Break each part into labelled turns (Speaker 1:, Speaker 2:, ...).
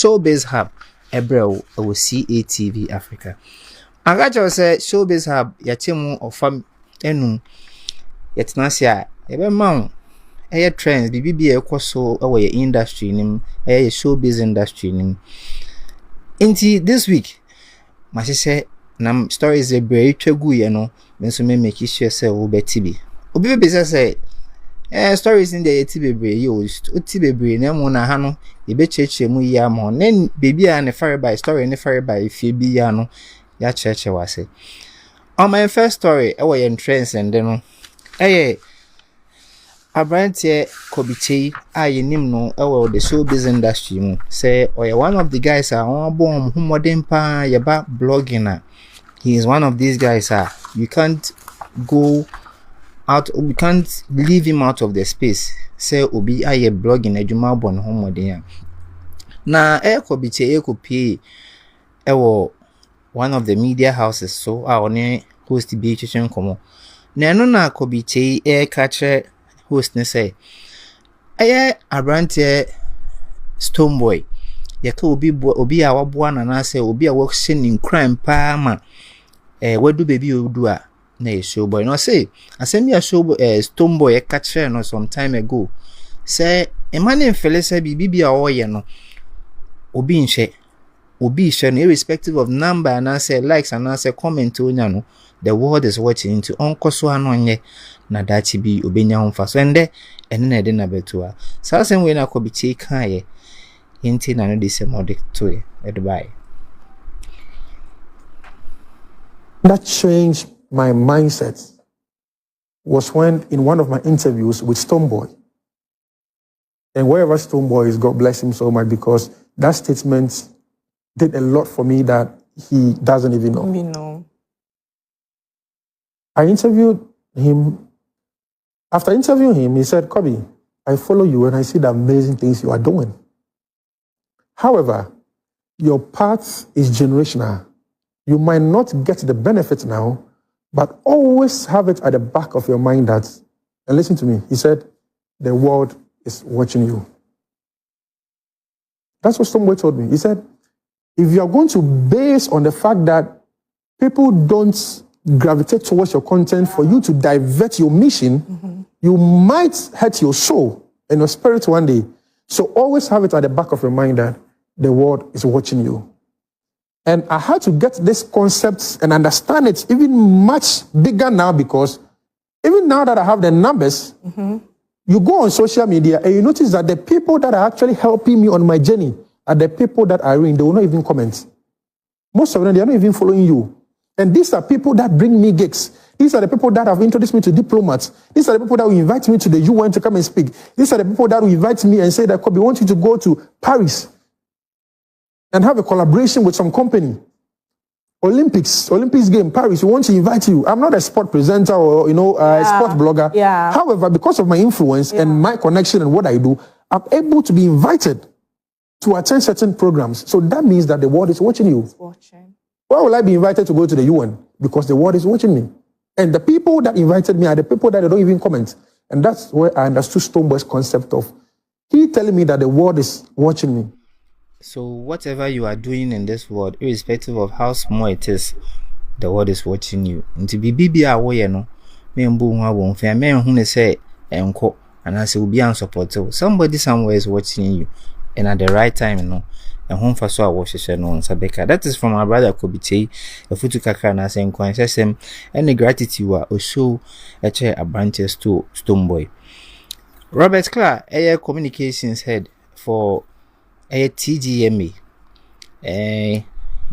Speaker 1: SHOWBIZ HUB Ebro or CATV Africa. Agacho say SHOWBIZ HUB yachemu ofam enu yetnasia ebe maun eye trends bibi ekoso ewe industry nim eye showbiz industry nim. Inti this week ma say nam stories e bre twegu ye no menso me make sure say wo beti bi obi be say stories in the etibebre yo otibebre na mu na ha no e be cheche mu ya mo na baby a ne fire by story ne fire by fie bi ya no ya cheche wase. On my first story e we entrance and no Abrantie Kobichei ayenim no the showbiz industry mu say one of the guys on born who modern pa yeba blogging. He is one of these guys you can't go out, we can't leave him out of the space. Say obi aye blogging adwuma bon homodin na Kobichei ekopi one of the media houses so oni host bi chichen komo na no na Kobichei catch host ne say Abrantie Stonebwoy yaka obi a waboa na say obi a work in crime pa ma wadu baby odu a na showboy no say asemi a show Stonebwoy catch no some time ago say e man in fele say bibi a oye no obi share no irrespective of number and say likes and say comment onya no the world is watching into onkoso anonye na dachi bi obenya homfa so ende ene na de na betua sa sem we na Kobichei kan ye inti na no de se mode to e Dubai.
Speaker 2: That changed my mindset was when in one of my interviews with Stonebwoy, and wherever Stonebwoy is, God bless him so much, because that statement did a lot for me that he doesn't even know.
Speaker 3: We know.
Speaker 2: I interviewed him. After interviewing him, he said, Kobi, I follow you and I see the amazing things you are doing. However, your path is generational. You might not get the benefit now, but always have it at the back of your mind that, and listen to me, he said, the world is watching you. That's what Stonebwoy told me. He said, if you are going to base on the fact that people don't gravitate towards your content for you to divert your mission, you might hurt your soul and your spirit one day. So always have it at the back of your mind that the world is watching you. And I had to get this concept and understand it even much bigger now, because even now that I have the numbers, you go on social media and you notice that the people that are actually helping me on my journey are the people that are in, they will not even comment. Most of them, they are not even following you. And these are people that bring me gigs. These are the people that have introduced me to diplomats. These are the people that will invite me to the UN to come and speak. These are the people that will invite me and say that, Kobi, we want you to go to Paris and have a collaboration with some company. Olympics game, Paris, we want to invite you. I'm not a sport presenter or, a sport blogger.
Speaker 3: Yeah.
Speaker 2: However, because of my influence and my connection and what I do, I'm able to be invited to attend certain programs. So that means that the world is watching you.
Speaker 3: It's watching.
Speaker 2: Why will I be invited to go to the UN? Because the world is watching me. And the people that invited me are the people that they don't even comment. And that's where I understood Stonebwoy's concept of he telling me that the world is watching me.
Speaker 1: So whatever you are doing in this world, irrespective of how small it is, the world is watching you. Nti bibi awoye no, me mbu hu abon fa me hu ne say enko anase obi an support you. Somebody somewhere is watching you, and at the right time, and home for so I watch no Sabeka. That is from our brother Kobichei, a futu kakra na say enko and any gratitude or show a chair a branches to Stonebwoy. Robert Clark, a communications head for a TGMA.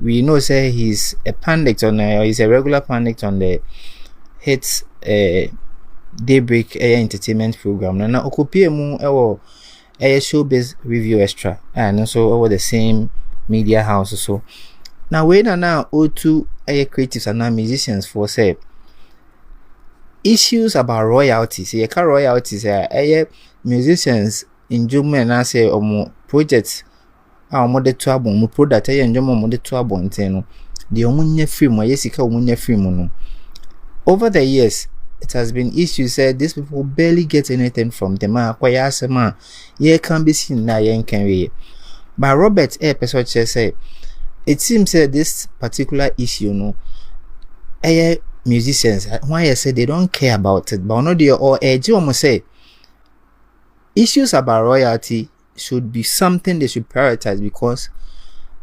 Speaker 1: We know say he's a pundit on he's a regular pundit on the hits daybreak entertainment program. Na okopie mu a showbiz review extra and also over the same media house so. Now we now O2 creatives and musicians for say issues about royalties. You can royalties musicians in Juma and I say projects our mother to abon mu product and Juma mother to abon teno. The omunye film or yesika omunye film. Over the years, it has been issues said these people barely get anything from them. Ye can be seen na yen can we. But Robert episode say it seems that this particular issue, no, musicians, why I say they don't care about it, but no, they or almost say issues about royalty should be something they should prioritize because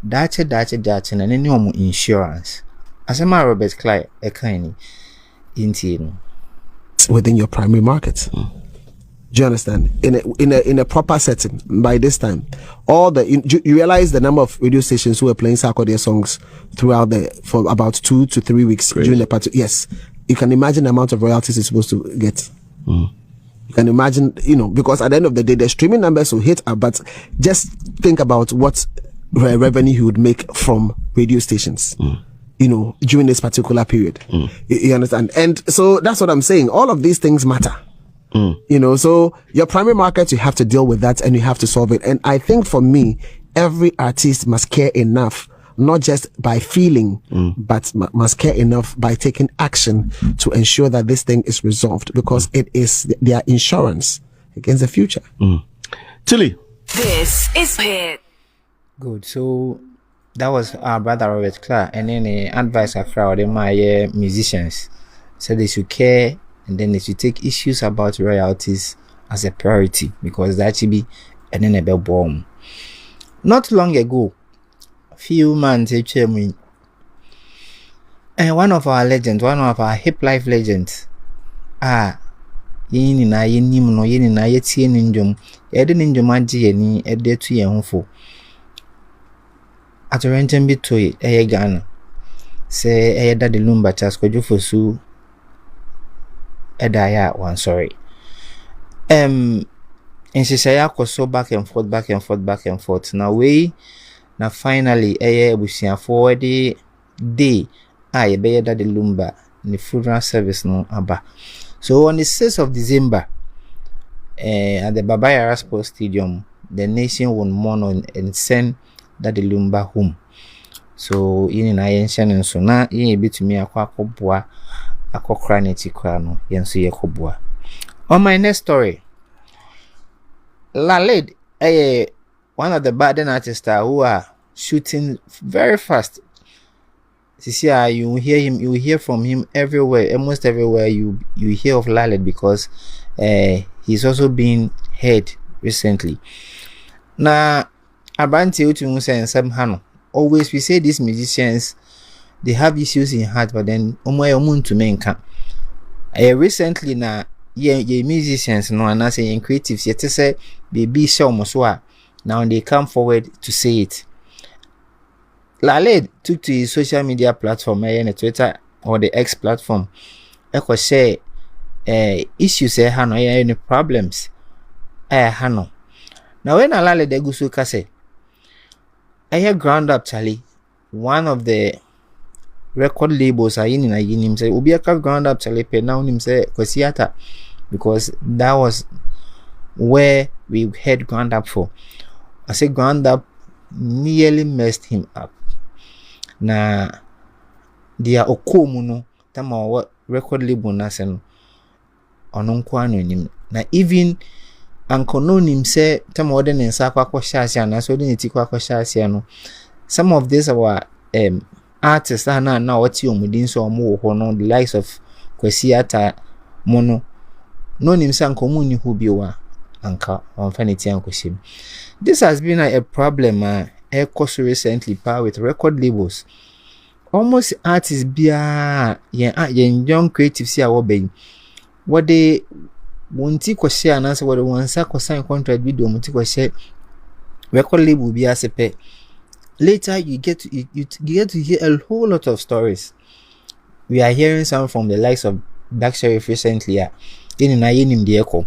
Speaker 1: that's and any insurance. As a matter Robert Clyde, a kind
Speaker 3: within your primary market. Do you understand? In a proper setting, by this time, you realize the number of radio stations who were playing Sarkodie songs throughout for about 2 to 3 weeks during the party. Yes, you can imagine the amount of royalties it's supposed to get. You can imagine, because at the end of the day, the streaming numbers will hit up, but just think about what revenue he would make from radio stations. During this particular period. You understand? And so that's what I'm saying. All of these things matter. So your primary market, you have to deal with that and you have to solve it. And I think for me, every artist must care enough, not just by feeling, but must care enough by taking action to ensure that this thing is resolved because it is their insurance against the future.
Speaker 4: Tilly.
Speaker 5: This is it.
Speaker 1: Good. So that was our brother Robert Clark, and then advice a crowd in my musicians, so they should care and then they should take issues about royalties as a priority because that should be and then a bell bomb. Not long ago, a few months and one of our legends, one of our hip life legends, yini na yenim no yini na yetie ninjom ede ninjom agye ni ede tu ye hofo atorenten bi to e Ghana se e da de lumba chas ko jufosu eda ya one sorry nsisaya koso back and forth na we na finally ebusiafo de day ye be da de lumba ni funeral service no aba. So on the 6th of December, at the Babayara Sports Stadium, the nation will mourn and send Daddy Lumba home. So in ancient and so now you be to me akwa kraniti krano yensu yekobua. On my next story, Laled, one of the baden artists who are shooting very fast. You hear him, you hear from him everywhere, almost everywhere you hear of Laled because he's also been heard recently. Now, Abanti Utumusa and Sam Hano, always we say these musicians, they have issues in heart, but then to menka. Recently now, musicians no and I say creatives yet to say baby show muswa. Now they come forward to say it. Laled took to his social media platform, Twitter or the X platform. Eko share issues hano any problems hano. Now when Laled egusu kase, ground up Charlie, one of the record labels are in him say Ubiaka ground up Charlie pe now him say Kosiata because that was where we had ground up for. I say ground up nearly messed him up. Na dia okomu no tama wa record label na se no ono nko anonim na even ankono nim se tama wode ne nsa akwa hyaase na so de ne ti kwa hyaase no some of these our artists na wati omudin so omo ho no the likes of Kwesiata mono no nim se ankomu ni hu bi wa anka onfanity ankoshim. This has been a problem course recently with record labels. Almost artists bia young creatives here obey what they want to share and answer what they want to sign contract with them to share record label bia sepe. Later you get to hear a whole lot of stories. We are hearing some from the likes of Black Sheriff recently in him the echo.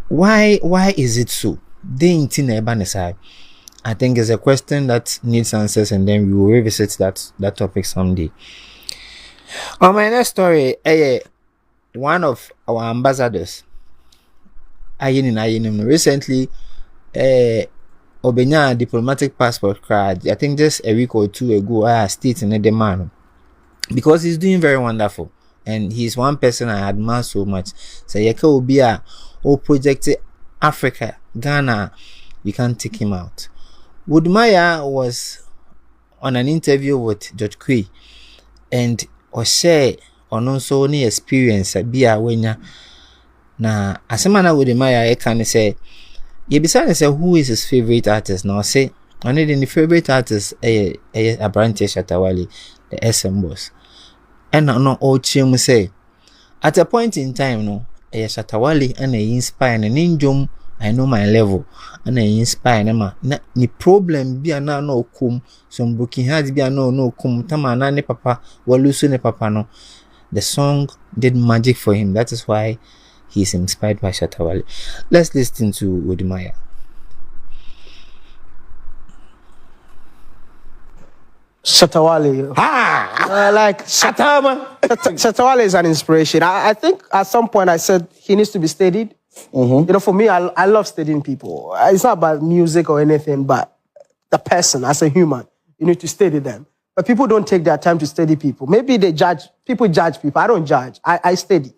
Speaker 1: Why is it so? They ain't in a I think it's a question that needs answers, and then we will revisit that topic someday. On my next story, one of our ambassadors, recently, Obenya diplomatic passport card. I think just a week or two ago, state in a demand because he's doing very wonderful, and he's one person I admire so much. So Yeka will be project Africa, Ghana. You can't take him out. Woodmaya was on an interview with George Quay, and or share on also any experience be a winner. Na asemana Woodmaya can say, Yebisa say who is his favorite artist? Now say only the favorite artist a Abrante Shatawale, the SM boss. And no all chim say at a point in time no a Shatawale and a inspire and ninjum I know my level and I inspire na ni problem be na no kum some booking has be no kum tama na ne papa walusu ne papa no. The song did magic for him. That is why he's inspired by Shatawale. Let's listen to Woodmaya.
Speaker 4: Shatawale. Like Shatawale is an inspiration. I think at some point I said he needs to be steadied. You know, for me, I love steadying people. It's not about music or anything, but the person as a human, you need to steady them. But people don't take their time to steady people. Maybe people judge people. I don't judge. I steady.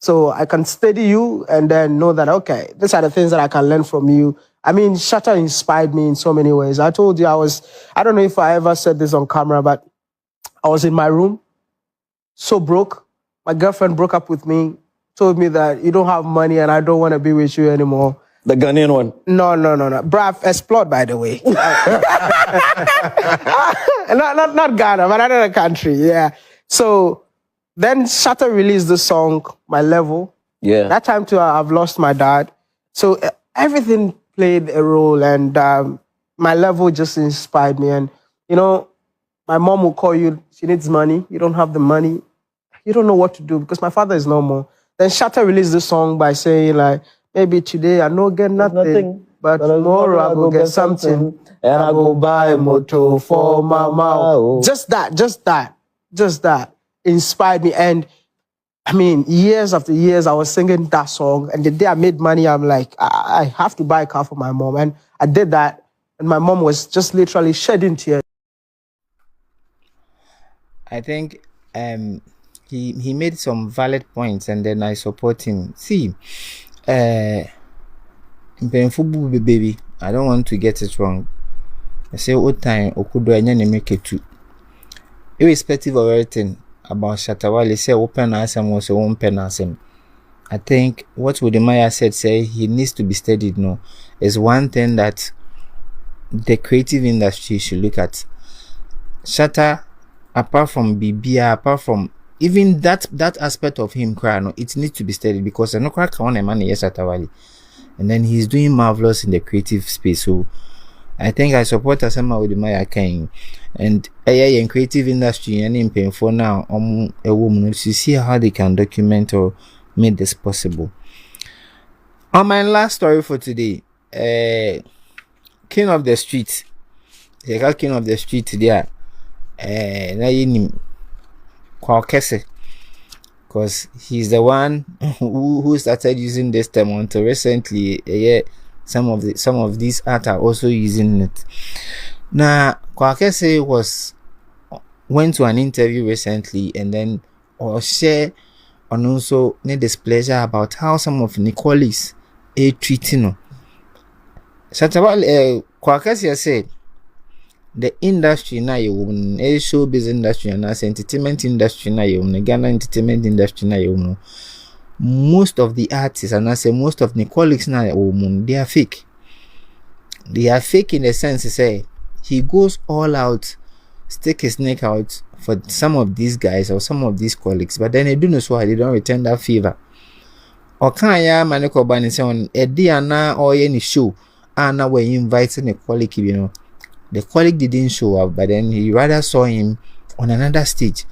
Speaker 4: So I can steady you and then know that, okay, these are the things that I can learn from you. I mean, Shatta inspired me in so many ways. I told you I don't know if I ever said this on camera, but I was in my room, so broke. My girlfriend broke up with me, told me that you don't have money and I don't want to be with you anymore.
Speaker 6: The Ghanaian one?
Speaker 4: No. Bruv, explored, by the way. not Ghana, but another country, yeah. So then Shatta released the song, My Level.
Speaker 6: Yeah.
Speaker 4: That time too, I've lost my dad. So everything played a role, and My Level just inspired me. And, you know, my mom will call you, she needs money. You don't have the money. You don't know what to do because my father is no more. Then Shatta released the song by saying, like, maybe today I no get nothing, but tomorrow I go get something. And I go buy a motor for mama. Just that inspired me. And I mean, years after years, I was singing that song. And the day I made money, I'm like, I have to buy a car for my mom. And I did that. And my mom was just literally shedding tears.
Speaker 1: I think he made some valid points, and then I support him. See, baby, I don't want to get it wrong. I say all time okudo anya make it too. Irrespective of everything about Shatawale, say open asem was open asem. I think what Woodmaya said, say he needs to be studied no, is one thing that the creative industry should look at. Shatta, apart from BBA, apart from even that aspect of him, it needs to be studied because I know crack on a man Shatawale, and then he's doing marvelous in the creative space. So I think I support Asama Woodmaya King, and in creative industry and in pain for now a woman to see how they can document or make this possible. On my last story for today, King of the Street. They got King of the Street there. Because he's the one who started using this term until recently. Some of these art are also using it. Now, Kwakese went to an interview recently and then share on also the displeasure about how some of Nicoli's treating. Kwakese said the industry na showbiz industry and entertainment industry na Ghana entertainment industry na most of the artists and I say most of the colleagues now they are fake. They are fake in the sense say he goes all out, stick his neck out for some of these guys or some of these colleagues, but then they do not so they don't return that favor. Or can ya maneko bani say on a day na or any show and now when you inviting a colleague, you know, the colleague didn't show up, but then he rather saw him on another stage.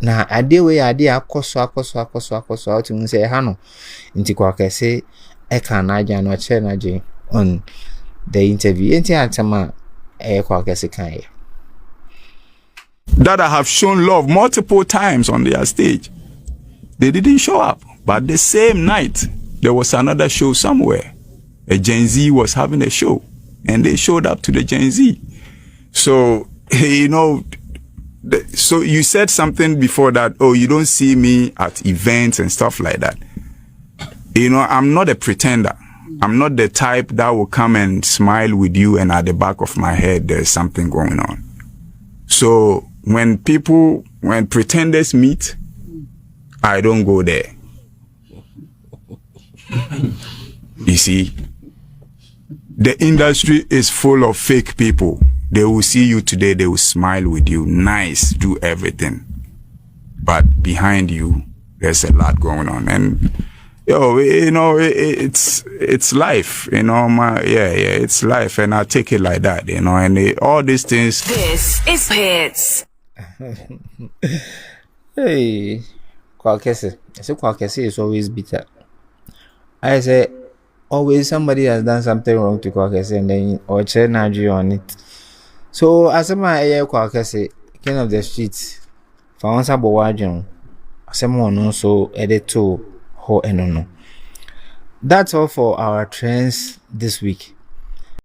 Speaker 1: Na ade we ade akoso out mu say ha no nti Kwakese e kan na agya no che na agye on the interview enti atama Kwakese kan ye
Speaker 7: that I have shown love multiple times on their stage. They didn't show up, but the same night there was another show somewhere. A Gen Z was having a show and they showed up to the Gen Z. So you know, so you said something before that, oh, you don't see me at events and stuff like that. You know, I'm not a pretender. I'm not the type that will come and smile with you and at the back of my head there's something going on. So when pretenders meet, I don't go there. You see, the industry is full of fake people. They will see you today, they will smile with you, nice, do everything. But behind you, there's a lot going on. And it's life, it's life, and I take it like that, and all these things.
Speaker 5: This is Hits.
Speaker 1: Hey, Kwakese. I say Kwakese is always bitter. I say always somebody has done something wrong to Kwakese and then or energy on it. So as my Kwakese, king of the streets, for once about wajon, someone also edit to ho enono. That's all for our trends this week.